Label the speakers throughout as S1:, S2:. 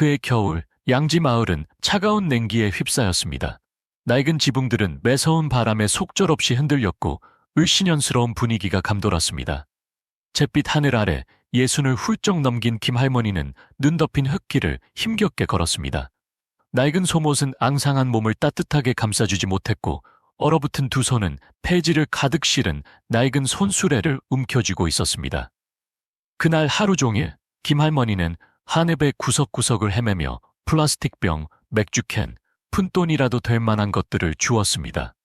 S1: 그해 겨울 양지 마을은 차가운 냉기에 휩싸였습니다. 낡은 지붕들은 매서운 바람에 속절없이 흔들렸고 을씨년스러운 분위기가 감돌았습니다. 잿빛 하늘 아래 예순을 훌쩍 넘긴 김할머니는 눈 덮인 흙길을 힘겹게 걸었습니다. 낡은 속옷은 앙상한 몸을 따뜻하게 감싸주지 못했고 얼어붙은 두 손은 폐지를 가득 실은 낡은 손수레를 움켜쥐고 있었습니다. 그날 하루 종일 김할머니는 한읍의 구석구석을 헤매며 플라스틱병, 맥주캔, 푼돈이라도 될 만한 것들을 주웠습니다.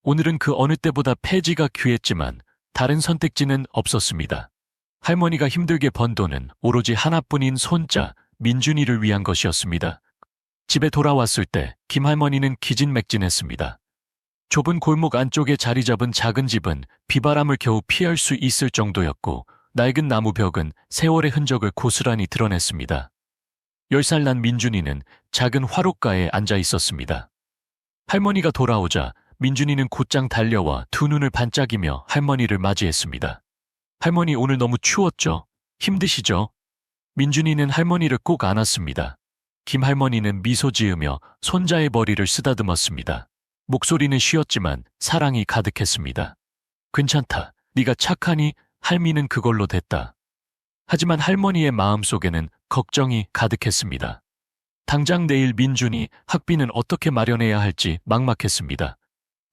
S1: 오늘은 그 어느 때보다 폐지가 귀했지만 다른 선택지는 없었습니다. 할머니가 힘들게 번 돈은 오로지 하나뿐인 손자 민준이를 위한 것이었습니다. 집에 돌아왔을 때 김할머니는 기진맥진했습니다. 좁은 골목 안쪽에 자리 잡은 작은 집은 비바람을 겨우 피할 수 있을 정도였고 낡은 나무 벽은 세월의 흔적을 고스란히 드러냈습니다. 10살 난 민준이는 작은 화롯가에 앉아 있었습니다. 할머니가 돌아오자 민준이는 곧장 달려와 두 눈을 반짝이며 할머니를 맞이했습니다. 할머니, 오늘 너무 추웠죠? 힘드시죠? 민준이는 할머니를 꼭 안았습니다. 김할머니는 미소 지으며 손자의 머리를 쓰다듬었습니다. 목소리는 쉬었지만 사랑이 가득했습니다. 괜찮다. 네가 착하니 할미는 그걸로 됐다. 하지만 할머니의 마음속에는 걱정이 가득했습니다. 당장 내일 민준이 학비는 어떻게 마련해야 할지 막막했습니다.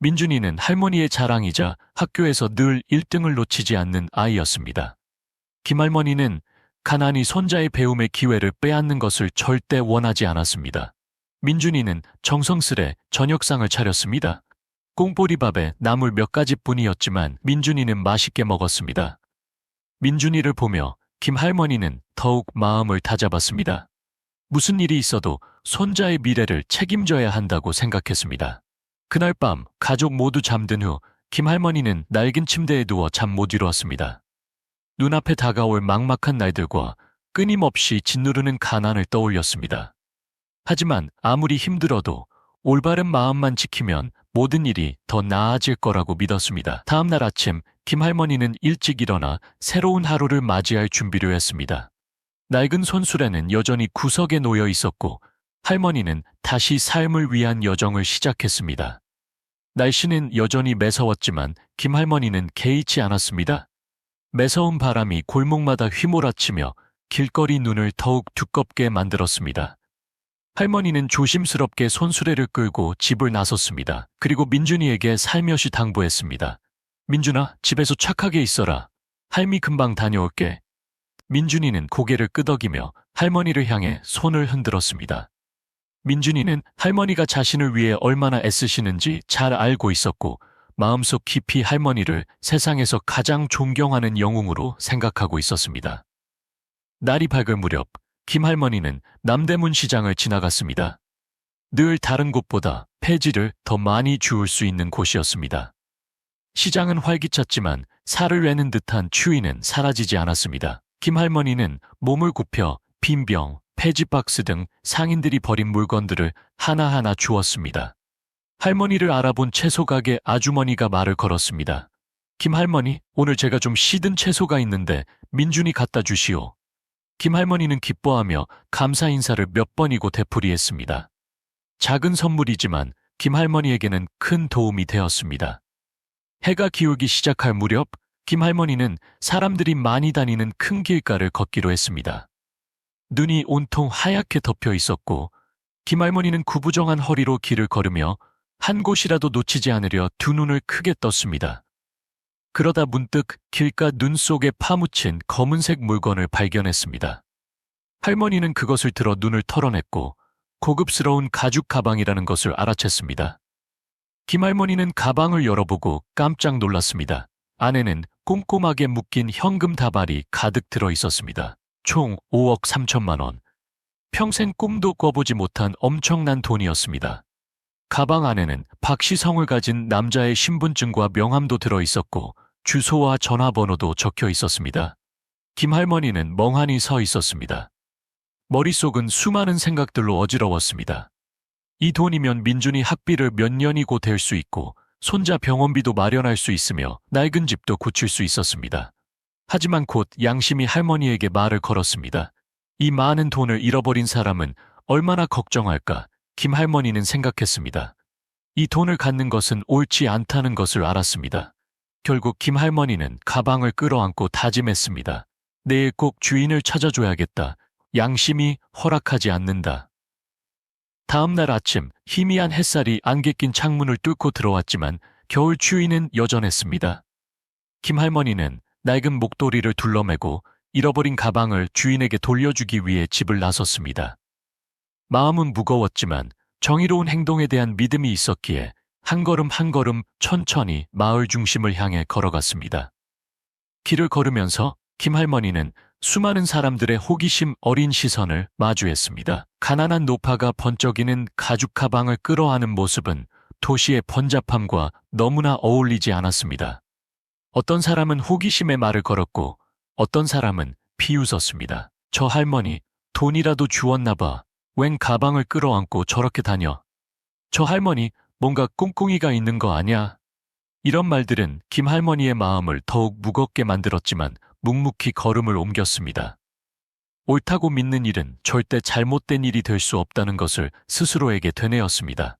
S1: 민준이는 할머니의 자랑이자 학교에서 늘 1등을 놓치지 않는 아이였습니다. 김할머니는 가난이 손자의 배움의 기회를 빼앗는 것을 절대 원하지 않았습니다. 민준이는 정성스레 저녁상을 차렸습니다. 꽁보리밥에 나물 몇 가지뿐이었지만 민준이는 맛있게 먹었습니다. 민준이를 보며 김할머니는 더욱 마음을 다잡았습니다. 무슨 일이 있어도 손자의 미래를 책임져야 한다고 생각했습니다. 그날 밤 가족 모두 잠든 후 김할머니는 낡은 침대에 누워 잠 못 이루었습니다. 눈앞에 다가올 막막한 날들과 끊임없이 짓누르는 가난을 떠올렸습니다. 하지만 아무리 힘들어도 올바른 마음만 지키면 모든 일이 더 나아질 거라고 믿었습니다. 다음 날 아침 김할머니는 일찍 일어나 새로운 하루를 맞이할 준비를 했습니다. 낡은 손수레는 여전히 구석에 놓여 있었고 할머니는 다시 삶을 위한 여정을 시작했습니다. 날씨는 여전히 매서웠지만 김할머니는 개의치 않았습니다. 매서운 바람이 골목마다 휘몰아치며 길거리 눈을 더욱 두껍게 만들었습니다. 할머니는 조심스럽게 손수레를 끌고 집을 나섰습니다. 그리고 민준이에게 살며시 당부했습니다. 민준아, 집에서 착하게 있어라. 할미 금방 다녀올게. 민준이는 고개를 끄덕이며 할머니를 향해 손을 흔들었습니다. 민준이는 할머니가 자신을 위해 얼마나 애쓰시는지 잘 알고 있었고 마음속 깊이 할머니를 세상에서 가장 존경하는 영웅으로 생각하고 있었습니다. 날이 밝을 무렵 김할머니는 남대문 시장을 지나갔습니다. 늘 다른 곳보다 폐지를 더 많이 주울 수 있는 곳이었습니다. 시장은 활기찼지만 살을 내는 듯한 추위는 사라지지 않았습니다. 김할머니는 몸을 굽혀 빈병, 폐지박스 등 상인들이 버린 물건들을 하나하나 주웠습니다. 할머니를 알아본 채소가게 아주머니가 말을 걸었습니다. 김할머니, 오늘 제가 좀 시든 채소가 있는데 민준이 갖다 주시오. 김할머니는 기뻐하며 감사 인사를 몇 번이고 되풀이했습니다. 작은 선물이지만 김할머니에게는 큰 도움이 되었습니다. 해가 기울기 시작할 무렵 김할머니는 사람들이 많이 다니는 큰 길가를 걷기로 했습니다. 눈이 온통 하얗게 덮여 있었고 김할머니는 구부정한 허리로 길을 걸으며 한 곳이라도 놓치지 않으려 두 눈을 크게 떴습니다. 그러다 문득 길가 눈 속에 파묻힌 검은색 물건을 발견했습니다. 할머니는 그것을 들어 눈을 털어냈고 고급스러운 가죽 가방이라는 것을 알아챘습니다. 김할머니는 가방을 열어보고 깜짝 놀랐습니다. 안에는 꼼꼼하게 묶인 현금 다발이 가득 들어 있었습니다. 총 5억 3천만 원. 평생 꿈도 꿔보지 못한 엄청난 돈이었습니다. 가방 안에는 박시성을 가진 남자의 신분증과 명함도 들어 있었고 주소와 전화번호도 적혀 있었습니다. 김할머니는 멍하니 서 있었습니다. 머릿속은 수많은 생각들로 어지러웠습니다. 이 돈이면 민준이 학비를 몇 년이고 댈 수 있고 손자 병원비도 마련할 수 있으며 낡은 집도 고칠 수 있었습니다. 하지만 곧 양심이 할머니에게 말을 걸었습니다. 이 많은 돈을 잃어버린 사람은 얼마나 걱정할까 김 할머니는 생각했습니다. 이 돈을 갖는 것은 옳지 않다는 것을 알았습니다. 결국 김 할머니는 가방을 끌어안고 다짐했습니다. 내일 꼭 주인을 찾아줘야겠다. 양심이 허락하지 않는다. 다음 날 아침 희미한 햇살이 안개 낀 창문을 뚫고 들어왔지만 겨울 추위는 여전했습니다. 김 할머니는 낡은 목도리를 둘러매고 잃어버린 가방을 주인에게 돌려주기 위해 집을 나섰습니다. 마음은 무거웠지만 정의로운 행동에 대한 믿음이 있었기에 한 걸음 한 걸음 천천히 마을 중심을 향해 걸어갔습니다. 길을 걸으면서 김 할머니는 수많은 사람들의 호기심 어린 시선을 마주했습니다. 가난한 노파가 번쩍이는 가죽 가방을 끌어안은 모습은 도시의 번잡함과 너무나 어울리지 않았습니다. 어떤 사람은 호기심의 말을 걸었고 어떤 사람은 비웃었습니다. 저 할머니 돈이라도 주웠나 봐. 웬 가방을 끌어안고 저렇게 다녀. 저 할머니 뭔가 꿍꿍이가 있는 거 아냐? 이런 말들은 김 할머니의 마음을 더욱 무겁게 만들었지만 묵묵히 걸음을 옮겼습니다. 옳다고 믿는 일은 절대 잘못된 일이 될 수 없다는 것을 스스로에게 되뇌었습니다.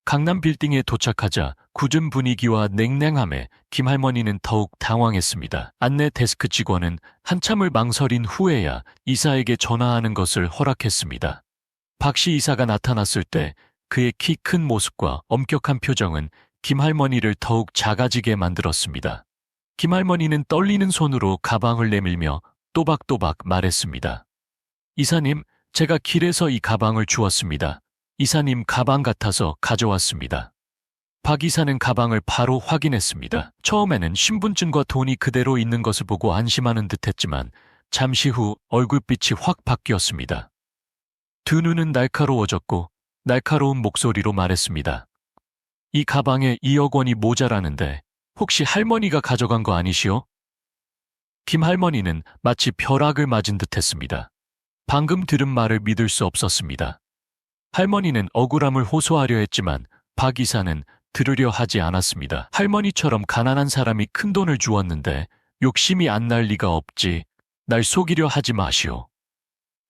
S1: 강남 빌딩에 도착하자 굳은 분위기와 냉랭함에 김 할머니는 더욱 당황했습니다. 안내 데스크 직원은 한참을 망설인 후에야 이사에게 전화하는 것을 허락했습니다. 박씨 이사가 나타났을 때 그의 키 큰 모습과 엄격한 표정은 김 할머니를 더욱 작아지게 만들었습니다. 김 할머니는 떨리는 손으로 가방을 내밀며 또박또박 말했습니다. 이사님, 제가 길에서 이 가방을 주웠습니다. 이사님 가방 같아서 가져왔습니다. 박 이사는 가방을 바로 확인했습니다. 처음에는 신분증과 돈이 그대로 있는 것을 보고 안심하는 듯했지만 잠시 후 얼굴빛이 확 바뀌었습니다. 두 눈은 날카로워졌고 날카로운 목소리로 말했습니다. 이 가방에 2억 원이 모자라는데 혹시 할머니가 가져간 거 아니시오? 김 할머니는 마치 벼락을 맞은 듯했습니다. 방금 들은 말을 믿을 수 없었습니다. 할머니는 억울함을 호소하려 했지만 박 이사는 들으려 하지 않았습니다. 할머니처럼 가난한 사람이 큰 돈을 주었는데 욕심이 안 날 리가 없지. 날 속이려 하지 마시오.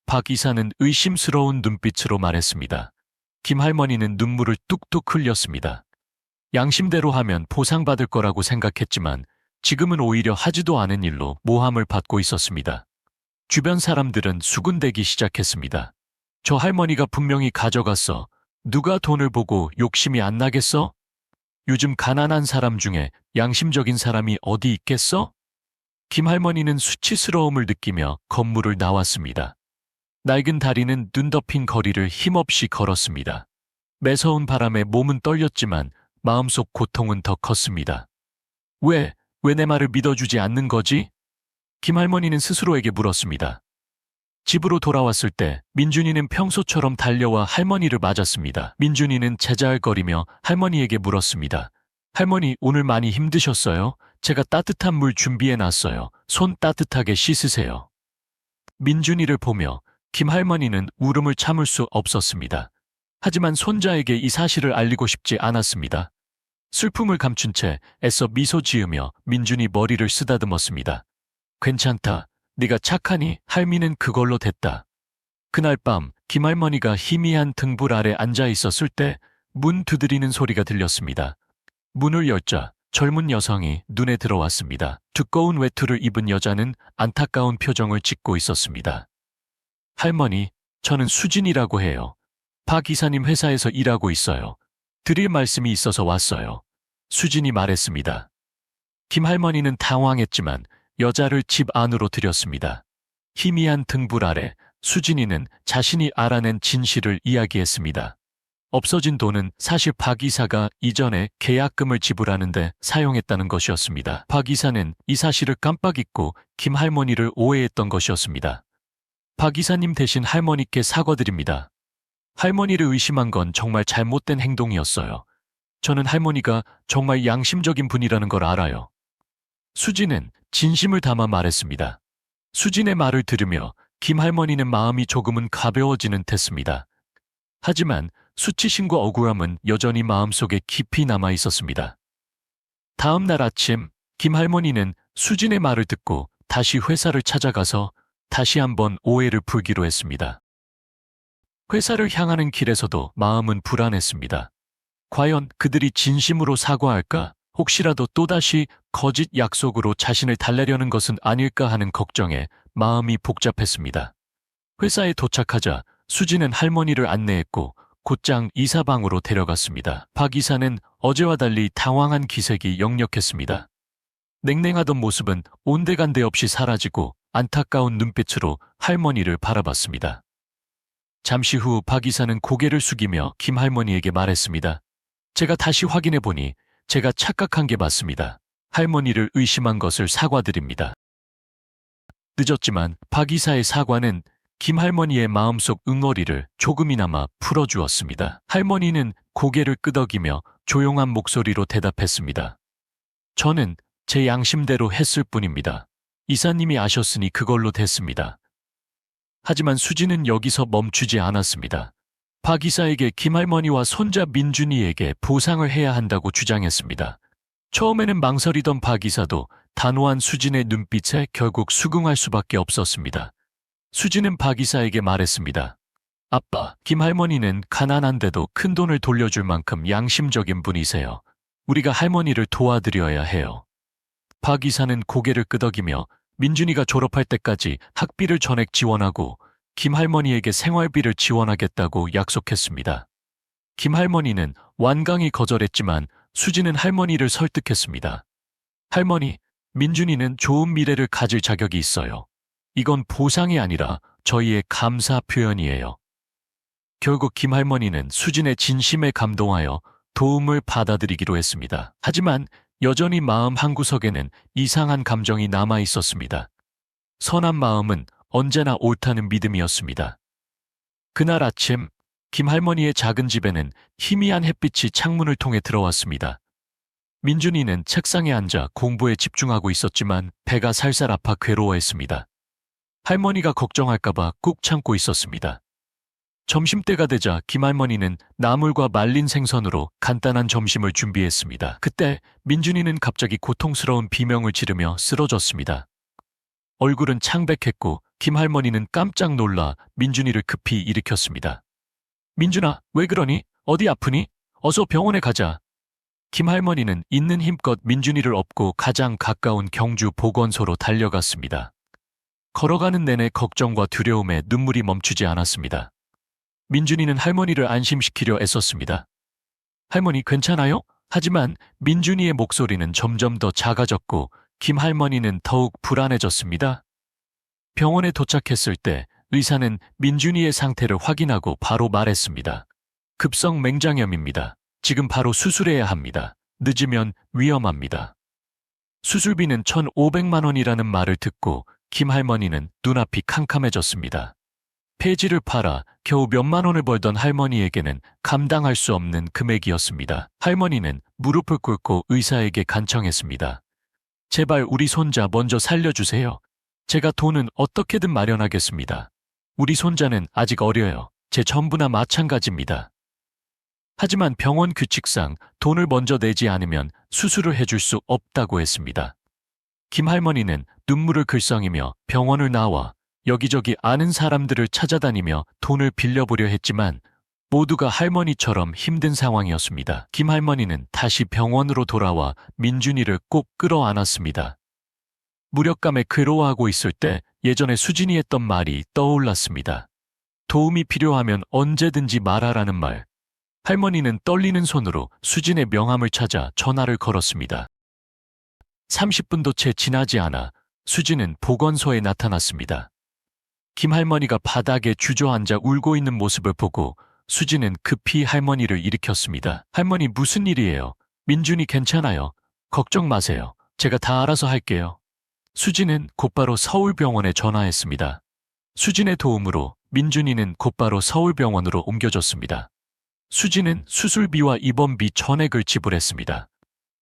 S1: 박 이사는 의심스러운 눈빛으로 말했습니다. 김 할머니는 눈물을 뚝뚝 흘렸습니다. 양심대로 하면 보상받을 거라고 생각했지만 지금은 오히려 하지도 않은 일로 모함을 받고 있었습니다. 주변 사람들은 수군대기 시작했습니다. 저 할머니가 분명히 가져갔어. 누가 돈을 보고 욕심이 안 나겠어? 요즘 가난한 사람 중에 양심적인 사람이 어디 있겠어? 김 할머니는 수치스러움을 느끼며 건물을 나왔습니다. 낡은 다리는 눈 덮인 거리를 힘없이 걸었습니다. 매서운 바람에 몸은 떨렸지만 마음속 고통은 더 컸습니다. 왜 내 말을 믿어주지 않는 거지? 김 할머니는 스스로에게 물었습니다. 집으로 돌아왔을 때 민준이는 평소처럼 달려와 할머니를 맞았습니다. 민준이는 제잘거리며 할머니에게 물었습니다. 할머니, 오늘 많이 힘드셨어요? 제가 따뜻한 물 준비해놨어요. 손 따뜻하게 씻으세요. 민준이를 보며 김 할머니는 울음을 참을 수 없었습니다. 하지만 손자에게 이 사실을 알리고 싶지 않았습니다. 슬픔을 감춘 채 애써 미소 지으며 민준이 머리를 쓰다듬었습니다. 괜찮다. 네가 착하니 할미는 그걸로 됐다. 그날 밤 김할머니가 희미한 등불 아래 앉아 있었을 때 문 두드리는 소리가 들렸습니다. 문을 열자 젊은 여성이 눈에 들어왔습니다. 두꺼운 외투를 입은 여자는 안타까운 표정을 짓고 있었습니다. 할머니, 저는 수진이라고 해요. 박 이사님 회사에서 일하고 있어요. 드릴 말씀이 있어서 왔어요. 수진이 말했습니다. 김 할머니는 당황했지만 여자를 집 안으로 들였습니다. 희미한 등불 아래 수진이는 자신이 알아낸 진실을 이야기했습니다. 없어진 돈은 사실 박 이사가 이전에 계약금을 지불하는데 사용했다는 것이었습니다. 박 이사는 이 사실을 깜빡 잊고 김 할머니를 오해했던 것이었습니다. 박 이사님 대신 할머니께 사과드립니다. 할머니를 의심한 건 정말 잘못된 행동이었어요. 저는 할머니가 정말 양심적인 분이라는 걸 알아요. 수진은 진심을 담아 말했습니다. 수진의 말을 들으며 김 할머니는 마음이 조금은 가벼워지는 듯했습니다. 하지만 수치심과 억울함은 여전히 마음속에 깊이 남아 있었습니다. 다음 날 아침 김 할머니는 수진의 말을 듣고 다시 회사를 찾아가서 다시 한번 오해를 풀기로 했습니다. 회사를 향하는 길에서도 마음은 불안했습니다. 과연 그들이 진심으로 사과할까? 혹시라도 또다시 거짓 약속으로 자신을 달래려는 것은 아닐까 하는 걱정에 마음이 복잡했습니다. 회사에 도착하자 수진은 할머니를 안내했고 곧장 이사방으로 데려갔습니다. 박 이사는 어제와 달리 당황한 기색이 역력했습니다. 냉랭하던 모습은 온데간데 없이 사라지고 안타까운 눈빛으로 할머니를 바라봤습니다. 잠시 후 박 이사는 고개를 숙이며 김 할머니에게 말했습니다. 제가 다시 확인해 보니 제가 착각한 게 맞습니다. 할머니를 의심한 것을 사과드립니다. 늦었지만 박 이사의 사과는 김 할머니의 마음속 응어리를 조금이나마 풀어주었습니다. 할머니는 고개를 끄덕이며 조용한 목소리로 대답했습니다. 저는 제 양심대로 했을 뿐입니다. 이사님이 아셨으니 그걸로 됐습니다. 하지만 수지는 여기서 멈추지 않았습니다. 박 이사에게 김할머니와 손자 민준이에게 보상을 해야 한다고 주장했습니다. 처음에는 망설이던 박 이사도 단호한 수진의 눈빛에 결국 수긍할 수밖에 없었습니다. 수진은 박 이사에게 말했습니다. 아빠, 김할머니는 가난한데도 큰 돈을 돌려줄 만큼 양심적인 분이세요. 우리가 할머니를 도와드려야 해요. 박 이사는 고개를 끄덕이며 민준이가 졸업할 때까지 학비를 전액 지원하고 김할머니에게 생활비를 지원하겠다고 약속했습니다. 김할머니는 완강히 거절했지만 수지는 할머니를 설득했습니다. 할머니, 민준이는 좋은 미래를 가질 자격이 있어요. 이건 보상이 아니라 저희의 감사 표현이에요. 결국 김할머니는 수진의 진심에 감동하여 도움을 받아들이기로 했습니다. 하지만 여전히 마음 한구석에는 이상한 감정이 남아 있었습니다. 선한 마음은 언제나 옳다는 믿음이었습니다. 그날 아침 김할머니의 작은 집에는 희미한 햇빛이 창문을 통해 들어왔습니다. 민준이는 책상에 앉아 공부에 집중하고 있었지만 배가 살살 아파 괴로워했습니다. 할머니가 걱정할까봐 꾹 참고 있었습니다. 점심때가 되자 김할머니는 나물과 말린 생선으로 간단한 점심을 준비했습니다. 그때 민준이는 갑자기 고통스러운 비명을 지르며 쓰러졌습니다. 얼굴은 창백했고 김할머니는 깜짝 놀라 민준이를 급히 일으켰습니다. 민준아, 왜 그러니? 어디 아프니? 어서 병원에 가자. 김할머니는 있는 힘껏 민준이를 업고 가장 가까운 경주 보건소로 달려갔습니다. 걸어가는 내내 걱정과 두려움에 눈물이 멈추지 않았습니다. 민준이는 할머니를 안심시키려 애썼습니다. 할머니 괜찮아요? 하지만 민준이의 목소리는 점점 더 작아졌고 김할머니는 더욱 불안해졌습니다. 병원에 도착했을 때 의사는 민준이의 상태를 확인하고 바로 말했습니다. 급성 맹장염입니다. 지금 바로 수술해야 합니다. 늦으면 위험합니다. 수술비는 1,500만 원이라는 말을 듣고 김할머니는 눈앞이 캄캄해졌습니다. 폐지를 팔아 겨우 몇만 원을 벌던 할머니에게는 감당할 수 없는 금액이었습니다. 할머니는 무릎을 꿇고 의사에게 간청했습니다. 제발 우리 손자 먼저 살려주세요. 제가 돈은 어떻게든 마련하겠습니다. 우리 손자는 아직 어려요. 제 전부나 마찬가지입니다. 하지만 병원 규칙상 돈을 먼저 내지 않으면 수술을 해줄 수 없다고 했습니다. 김할머니는 눈물을 글썽이며 병원을 나와 여기저기 아는 사람들을 찾아다니며 돈을 빌려보려 했지만 모두가 할머니처럼 힘든 상황이었습니다. 김할머니는 다시 병원으로 돌아와 민준이를 꼭 끌어안았습니다. 무력감에 괴로워하고 있을 때 예전에 수진이 했던 말이 떠올랐습니다. 도움이 필요하면 언제든지 말하라는 말. 할머니는 떨리는 손으로 수진의 명함을 찾아 전화를 걸었습니다. 30분도 채 지나지 않아 수진은 보건소에 나타났습니다. 김할머니가 바닥에 주저앉아 울고 있는 모습을 보고 수진은 급히 할머니를 일으켰습니다. 할머니 무슨 일이에요? 민준이 괜찮아요. 걱정 마세요. 제가 다 알아서 할게요. 수진은 곧바로 서울병원에 전화했습니다. 수진의 도움으로 민준이는 곧바로 서울병원으로 옮겨졌습니다. 수진은 수술비와 입원비 전액을 지불했습니다.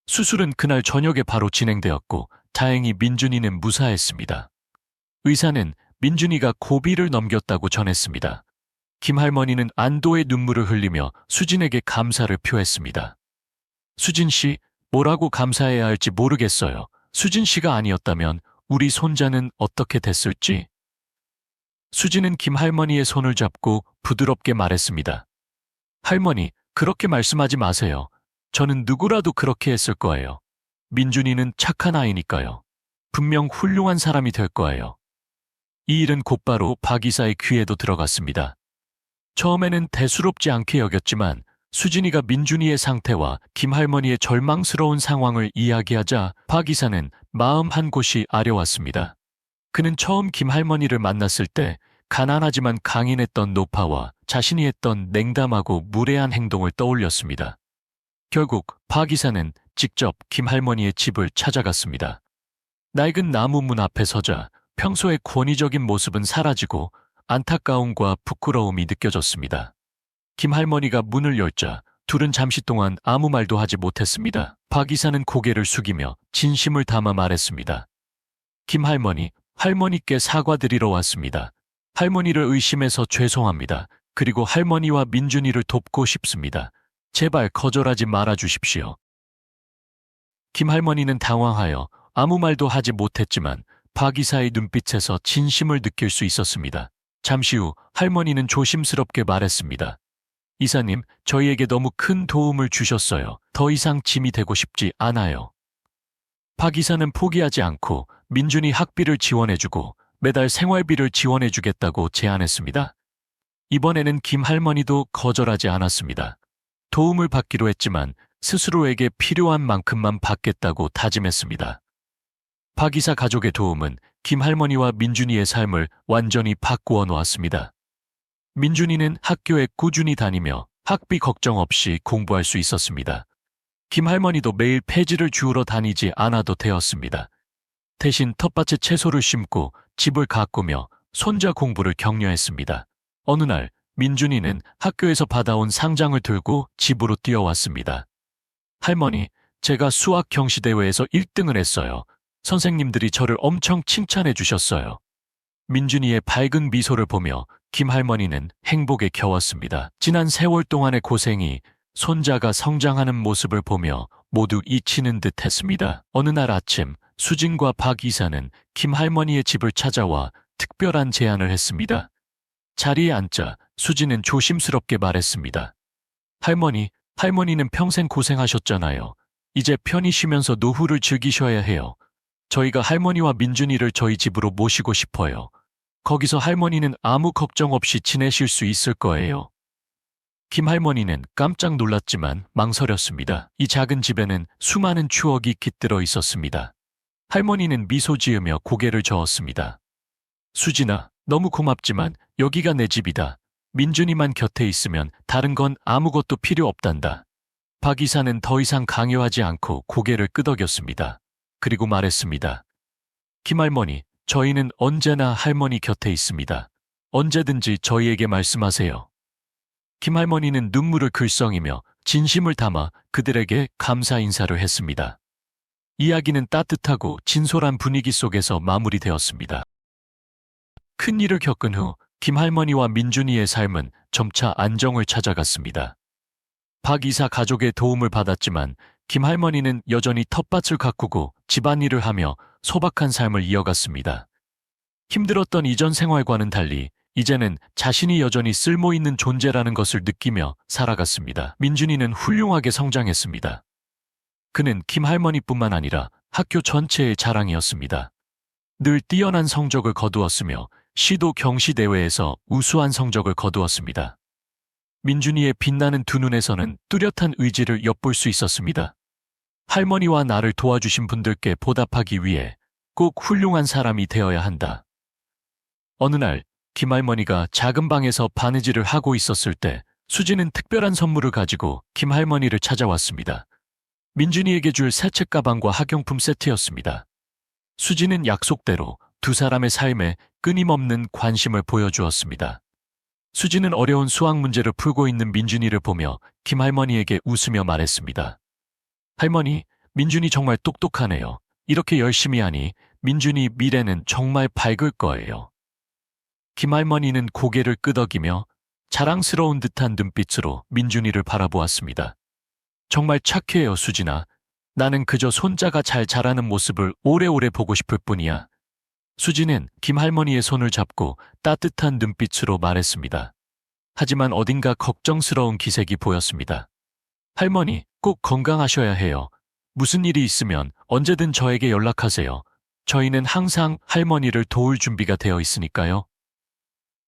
S1: 수술은 그날 저녁에 바로 진행되었고 다행히 민준이는 무사했습니다. 의사는 민준이가 고비를 넘겼다고 전했습니다. 김할머니는 안도의 눈물을 흘리며 수진에게 감사를 표했습니다. 수진 씨, 뭐라고 감사해야 할지 모르겠어요. 수진 씨가 아니었다면 우리 손자는 어떻게 됐을지? 수지는 김할머니의 손을 잡고 부드럽게 말했습니다. 할머니, 그렇게 말씀하지 마세요. 저는 누구라도 그렇게 했을 거예요. 민준이는 착한 아이니까요. 분명 훌륭한 사람이 될 거예요. 이 일은 곧바로 박 이사의 귀에도 들어갔습니다. 처음에는 대수롭지 않게 여겼지만 수진이가 민준이의 상태와 김할머니의 절망스러운 상황을 이야기하자 박 이사는 마음 한 곳이 아려왔습니다. 그는 처음 김할머니를 만났을 때 가난하지만 강인했던 노파와 자신이 했던 냉담하고 무례한 행동을 떠올렸습니다. 결국 박 이사는 직접 김할머니의 집을 찾아갔습니다. 낡은 나무 문 앞에 서자 평소의 권위적인 모습은 사라지고 안타까움과 부끄러움이 느껴졌습니다. 김할머니가 문을 열자 둘은 잠시 동안 아무 말도 하지 못했습니다. 박 이사는 고개를 숙이며 진심을 담아 말했습니다. 김할머니, 할머니께 사과드리러 왔습니다. 할머니를 의심해서 죄송합니다. 그리고 할머니와 민준이를 돕고 싶습니다. 제발 거절하지 말아 주십시오. 김할머니는 당황하여 아무 말도 하지 못했지만 박 이사의 눈빛에서 진심을 느낄 수 있었습니다. 잠시 후 할머니는 조심스럽게 말했습니다. 이사님, 저희에게 너무 큰 도움을 주셨어요. 더 이상 짐이 되고 싶지 않아요. 박 이사는 포기하지 않고 민준이 학비를 지원해주고 매달 생활비를 지원해주겠다고 제안했습니다. 이번에는 김할머니도 거절하지 않았습니다. 도움을 받기로 했지만 스스로에게 필요한 만큼만 받겠다고 다짐했습니다. 박 이사 가족의 도움은 김할머니와 민준이의 삶을 완전히 바꾸어 놓았습니다. 민준이는 학교에 꾸준히 다니며 학비 걱정 없이 공부할 수 있었습니다. 김할머니도 매일 폐지를 주우러 다니지 않아도 되었습니다. 대신 텃밭에 채소를 심고 집을 가꾸며 손자 공부를 격려했습니다. 어느 날 민준이는 학교에서 받아온 상장을 들고 집으로 뛰어왔습니다. 할머니, 제가 수학 경시대회에서 1등을 했어요. 선생님들이 저를 엄청 칭찬해 주셨어요. 민준이의 밝은 미소를 보며 김할머니는 행복에 겨웠습니다. 지난 세월 동안의 고생이 손자가 성장하는 모습을 보며 모두 잊히는 듯 했습니다. 어느 날 아침 수진과 박 이사는 김할머니의 집을 찾아와 특별한 제안을 했습니다. 자리에 앉자 수진은 조심스럽게 말했습니다. 할머니는 평생 고생하셨잖아요. 이제 편히 쉬면서 노후를 즐기셔야 해요. 저희가 할머니와 민준이를 저희 집으로 모시고 싶어요. 거기서 할머니는 아무 걱정 없이 지내실 수 있을 거예요. 김할머니는 깜짝 놀랐지만 망설였습니다. 이 작은 집에는 수많은 추억이 깃들어 있었습니다. 할머니는 미소 지으며 고개를 저었습니다. 수진아, 너무 고맙지만 여기가 내 집이다. 민준이만 곁에 있으면 다른 건 아무것도 필요 없단다. 박 이사는 더 이상 강요하지 않고 고개를 끄덕였습니다. 그리고 말했습니다. 김할머니, 저희는 언제나 할머니 곁에 있습니다. 언제든지 저희에게 말씀하세요. 김할머니는 눈물을 글썽이며 진심을 담아 그들에게 감사 인사를 했습니다. 이야기는 따뜻하고 진솔한 분위기 속에서 마무리되었습니다. 큰 일을 겪은 후 김할머니와 민준이의 삶은 점차 안정을 찾아갔습니다. 박 이사 가족의 도움을 받았지만 김할머니는 여전히 텃밭을 가꾸고 집안일을 하며 소박한 삶을 이어갔습니다. 힘들었던 이전 생활과는 달리 이제는 자신이 여전히 쓸모있는 존재라는 것을 느끼며 살아갔습니다. 민준이는 훌륭하게 성장했습니다. 그는 김할머니뿐만 아니라 학교 전체의 자랑이었습니다. 늘 뛰어난 성적을 거두었으며 시도 경시대회에서 우수한 성적을 거두었습니다. 민준이의 빛나는 두 눈에서는 뚜렷한 의지를 엿볼 수 있었습니다. 할머니와 나를 도와주신 분들께 보답하기 위해 꼭 훌륭한 사람이 되어야 한다. 어느 날 김할머니가 작은 방에서 바느질을 하고 있었을 때 수지는 특별한 선물을 가지고 김할머니를 찾아왔습니다. 민준이에게 줄 새 책가방과 학용품 세트였습니다. 수지는 약속대로 두 사람의 삶에 끊임없는 관심을 보여주었습니다. 수지는 어려운 수학 문제를 풀고 있는 민준이를 보며 김할머니에게 웃으며 말했습니다. 할머니, 민준이 정말 똑똑하네요. 이렇게 열심히 하니 민준이 미래는 정말 밝을 거예요. 김할머니는 고개를 끄덕이며 자랑스러운 듯한 눈빛으로 민준이를 바라보았습니다. 정말 착해요, 수진아. 나는 그저 손자가 잘 자라는 모습을 오래오래 보고 싶을 뿐이야. 수지는 김할머니의 손을 잡고 따뜻한 눈빛으로 말했습니다. 하지만 어딘가 걱정스러운 기색이 보였습니다. 할머니, 꼭 건강하셔야 해요. 무슨 일이 있으면 언제든 저에게 연락하세요. 저희는 항상 할머니를 도울 준비가 되어 있으니까요.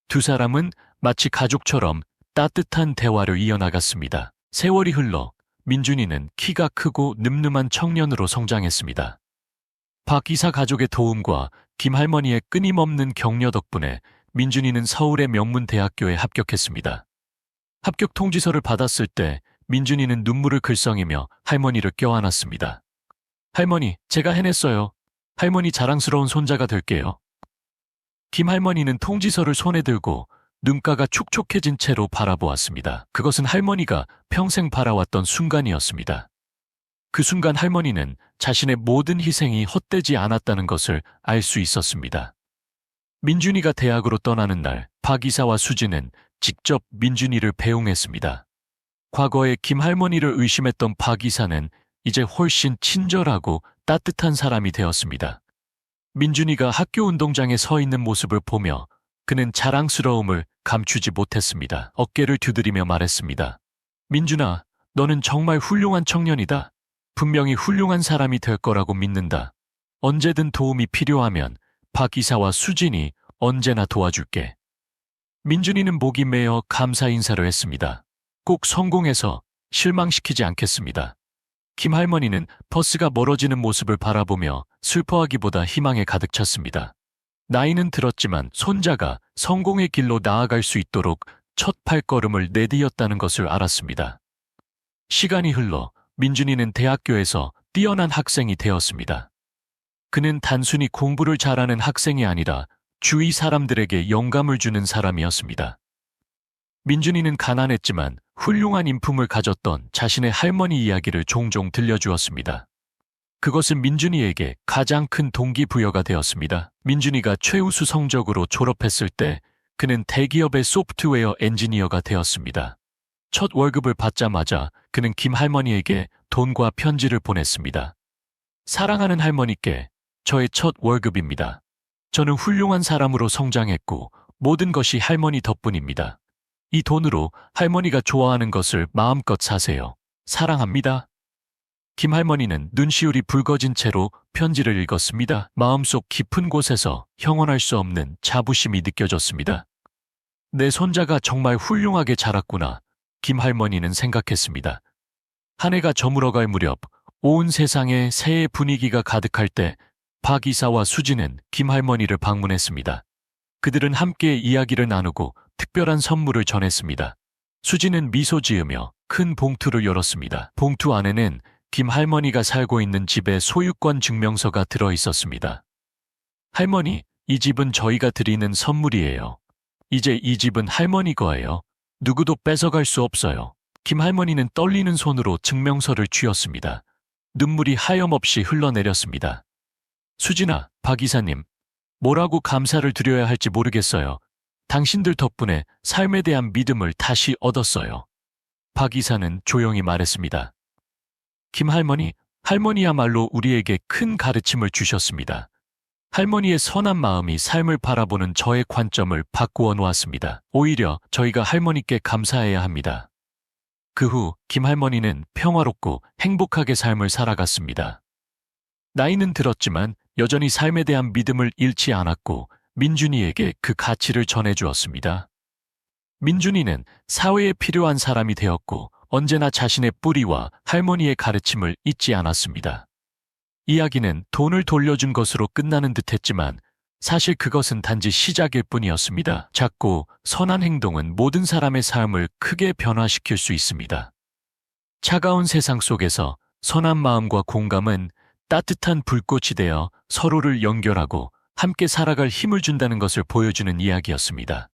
S1: 두 사람은 마치 가족처럼 따뜻한 대화를 이어나갔습니다. 세월이 흘러 민준이는 키가 크고 늠름한 청년으로 성장했습니다. 박 이사 가족의 도움과 김할머니의 끊임없는 격려 덕분에 민준이는 서울의 명문 대학교에 합격했습니다. 합격 통지서를 받았을 때 민준이는 눈물을 글썽이며 할머니를 껴안았습니다. 할머니, 제가 해냈어요. 할머니 자랑스러운 손자가 될게요. 김할머니는 통지서를 손에 들고 눈가가 촉촉해진 채로 바라보았습니다. 그것은 할머니가 평생 바라왔던 순간이었습니다. 그 순간 할머니는 자신의 모든 희생이 헛되지 않았다는 것을 알 수 있었습니다. 민준이가 대학으로 떠나는 날, 박 이사와 수지는 직접 민준이를 배웅했습니다. 과거에 김할머니를 의심했던 박 이사는 이제 훨씬 친절하고 따뜻한 사람이 되었습니다. 민준이가 학교 운동장에 서 있는 모습을 보며 그는 자랑스러움을 감추지 못했습니다. 어깨를 두드리며 말했습니다. 민준아, 너는 정말 훌륭한 청년이다. 분명히 훌륭한 사람이 될 거라고 믿는다. 언제든 도움이 필요하면 박 이사와 수진이 언제나 도와줄게. 민준이는 목이 메어 감사 인사를 했습니다. 꼭 성공해서 실망시키지 않겠습니다. 김할머니는 버스가 멀어지는 모습을 바라보며 슬퍼하기보다 희망에 가득 찼습니다. 나이는 들었지만 손자가 성공의 길로 나아갈 수 있도록 첫 발걸음을 내디뎠다는 것을 알았습니다. 시간이 흘러 민준이는 대학교에서 뛰어난 학생이 되었습니다. 그는 단순히 공부를 잘하는 학생이 아니라 주위 사람들에게 영감을 주는 사람이었습니다. 민준이는 가난했지만 훌륭한 인품을 가졌던 자신의 할머니 이야기를 종종 들려주었습니다. 그것은 민준이에게 가장 큰 동기부여가 되었습니다. 민준이가 최우수 성적으로 졸업했을 때 그는 대기업의 소프트웨어 엔지니어가 되었습니다. 첫 월급을 받자마자 그는 김할머니에게 돈과 편지를 보냈습니다. 사랑하는 할머니께 저의 첫 월급입니다. 저는 훌륭한 사람으로 성장했고 모든 것이 할머니 덕분입니다. 이 돈으로 할머니가 좋아하는 것을 마음껏 사세요. 사랑합니다. 김할머니는 눈시울이 붉어진 채로 편지를 읽었습니다. 마음속 깊은 곳에서 형언할 수 없는 자부심이 느껴졌습니다. 내 손자가 정말 훌륭하게 자랐구나. 김할머니는 생각했습니다. 한 해가 저물어갈 무렵 온 세상에 새해 분위기가 가득할 때 박 이사와 수지는 김할머니를 방문했습니다. 그들은 함께 이야기를 나누고 특별한 선물을 전했습니다. 수지는 미소 지으며 큰 봉투를 열었습니다. 봉투 안에는 김할머니가 살고 있는 집의 소유권 증명서가 들어 있었습니다. 할머니, 이 집은 저희가 드리는 선물이에요. 이제 이 집은 할머니 거예요. 누구도 뺏어갈 수 없어요. 김할머니는 떨리는 손으로 증명서를 쥐었습니다. 눈물이 하염없이 흘러내렸습니다. 수진아, 박 이사님, 뭐라고 감사를 드려야 할지 모르겠어요. 당신들 덕분에 삶에 대한 믿음을 다시 얻었어요. 박 이사는 조용히 말했습니다. 김할머니, 할머니야말로 우리에게 큰 가르침을 주셨습니다. 할머니의 선한 마음이 삶을 바라보는 저의 관점을 바꾸어 놓았습니다. 오히려 저희가 할머니께 감사해야 합니다. 그 후 김할머니는 평화롭고 행복하게 삶을 살아갔습니다. 나이는 들었지만 여전히 삶에 대한 믿음을 잃지 않았고 민준이에게 그 가치를 전해주었습니다. 민준이는 사회에 필요한 사람이 되었고 언제나 자신의 뿌리와 할머니의 가르침을 잊지 않았습니다. 이야기는 돈을 돌려준 것으로 끝나는 듯했지만 사실 그것은 단지 시작일 뿐이었습니다. 작고 선한 행동은 모든 사람의 삶을 크게 변화시킬 수 있습니다. 차가운 세상 속에서 선한 마음과 공감은 따뜻한 불꽃이 되어 서로를 연결하고 함께 살아갈 힘을 준다는 것을 보여주는 이야기였습니다.